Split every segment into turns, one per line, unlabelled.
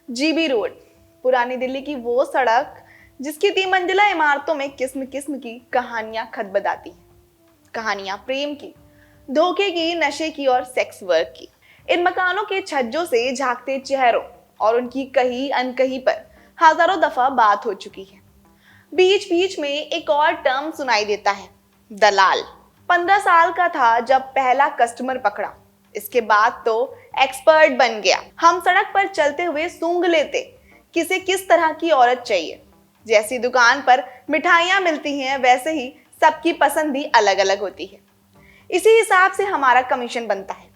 GB road, पुरानी दिल्ली की वो सड़क जिसकी 3 मंजिला इमारतों में किस्म किस्म की कहानियां खत बताती हैं। कहानियां प्रेम की, धोखे की, नशे की और सेक्स वर्क की। इन मकानों के छज्जों से झांकते चेहरों और उनकी कही अनकही पर हजारों दफा बात हो चुकी है। बीच बीच में एक और टर्म सुनाई देता है, दलाल। 15 साल का था जब पहला कस्टमर पकड़ा। इसके बाद तो एक्सपर्ट बन गया। हम सड़क पर चलते हुए सूंघ लेते किसे किस तरह की औरत चाहिए। जैसी दुकान पर मिठाइयाँ मिलती हैं वैसे ही सबकी पसंद भी अलग अलग होती है। इसी हिसाब से हमारा कमीशन बनता है।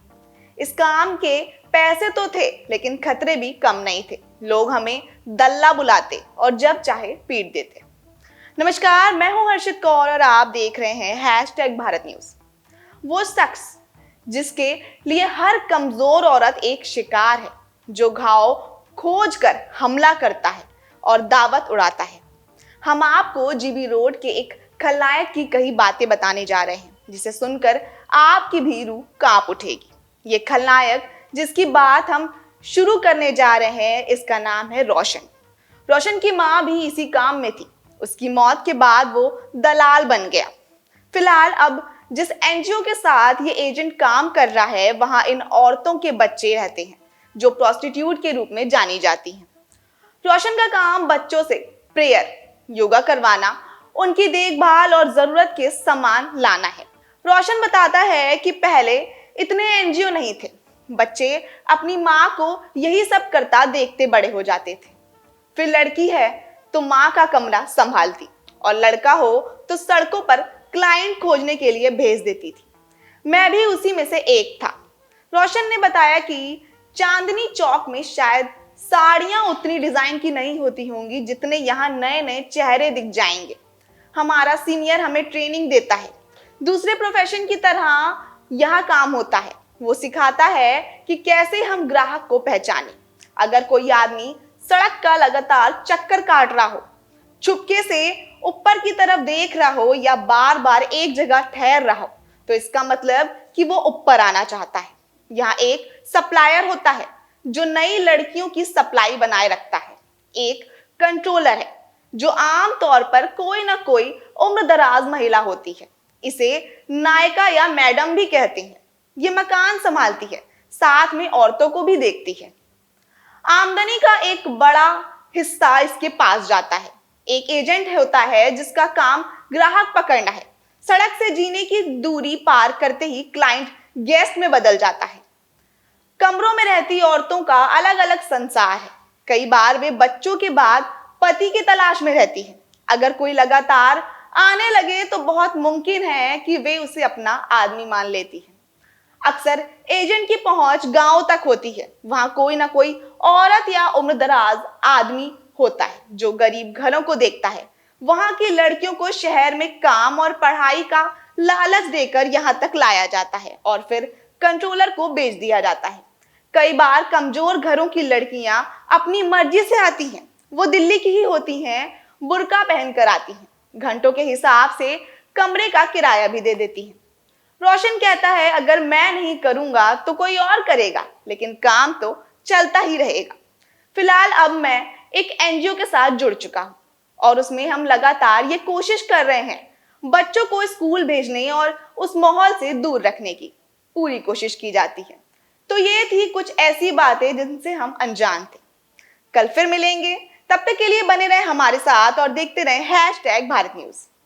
इस काम के पैसे तो थे लेकिन खतरे भी कम नहीं थे। लोग हमें दल्ला बुलाते और जब चाहे पीट देते। नमस्कार, मैं हूं हर्षित कौर और आप देख रहे हैं #भारत न्यूज। वो शख्स जिसके लिए हर कमजोर औरत एक शिकार है, जो घाव खोज कर हमला करता है और दावत उड़ाता है। हम आपको जीबी रोड के एक खलनायक की कई बातें बताने जा रहे हैं, जिसे सुनकर आपकी भी रूह कांप उठेगी। ये खलनायक जिसकी बात हम शुरू करने जा रहे हैं, इसका नाम है रोशन। रोशन की माँ भी इसी काम में थी। उसकी मौत के बाद वो दलाल बन गया। फिलहाल अब जिस एनजीओ के साथ ये एजेंट काम कर रहा है, वहां इन औरतों के बच्चे रहते हैं जो प्रोस्टिट्यूट के रूप में जानी जाती हैं। रोशन का काम बच्चों से प्रेयर, योगा करवाना, उनकी देखभाल और जरूरत के सामान लाना है। रोशन बताता है कि पहले इतने एनजीओ नहीं थे। बच्चे अपनी माँ को यही सब करता देखते बड़े हो जाते थे। फिर लड़की है तो माँ का कमरा संभालती और लड़का हो तो सड़कों पर क्लाइंट खोजने के लिए भेज देती थी। मैं भी उसी में से एक था। रोशन ने बताया कि चांदनी चौक में शायद साड़ियां उतनी डिजाइन की नहीं होती होंगी जितने यहाँ नए नए चेहरे दिख जाएंगे। हमारा सीनियर हमें ट्रेनिंग देता है। दूसरे प्रोफेशन की तरह यह काम होता है। वो सिखाता है कि कैसे हम ग्राहक को पहचाने। अगर कोई आदमी सड़क का लगातार चक्कर काट रहा हो, चुपके से ऊपर की तरफ देख रहा हो या बार बार एक जगह ठहर रहा हो, तो इसका मतलब कि वो ऊपर आना चाहता है। यहाँ एक सप्लायर होता है जो नई लड़कियों की सप्लाई बनाए रखता है। एक कंट्रोलर है जो आम तौर पर कोई ना कोई उम्रदराज महिला होती है। इसे नायिका या मैडम भी कहते हैं। ये मकान संभालती है, साथ में औरतों को भी देखती है। आमदनी का एक बड़ा हिस्सा इसके पास जाता है। एक एजेंट होता है जिसका काम ग्राहक पकड़ना है। सड़क से जीने की दूरी पार करते ही क्लाइंट गेस्ट में बदल जाता है। कमरों में रहती औरतों का अलग अलग संसार है। कई बार वे बच्चों के बाद पति की तलाश में रहती हैं। अगर कोई लगातार आने लगे तो बहुत मुमकिन है कि वे उसे अपना आदमी मान लेती हैं। अक्सर एजेंट की पहुंच गांव तक होती है। वहां कोई ना कोई औरत या उम्रदराज आदमी होता है जो गरीब घरों को देखता है। वहां की लड़कियों को शहर में काम और पढ़ाई का लालच देकर यहां तक लाया जाता है और फिर कंट्रोलर को बेच दिया जाता है। कई बार कमजोर घरों की लड़कियां अपनी मर्जी से आती हैं। वो दिल्ली की ही होती हैं, बुर्का पहनकर आती हैं, घंटों के हिसाब से कमरे का किराया भी दे देती हैं। रोशन कहता है, अगर मैं नहीं करूंगा तो कोई और करेगा, लेकिन काम तो चलता ही रहेगा। फिलहाल अब मैं एक एनजीओ के साथ जुड़ चुका हूं और उसमें हम लगातार ये कोशिश कर रहे हैं बच्चों को स्कूल भेजने और उस माहौल से दूर रखने की पूरी कोशिश की जाती है। तो ये थी कुछ ऐसी बातें जिनसे हम अनजान थे। कल फिर मिलेंगे, तब तक के लिए बने रहे हमारे साथ और देखते रहे #भारत न्यूज।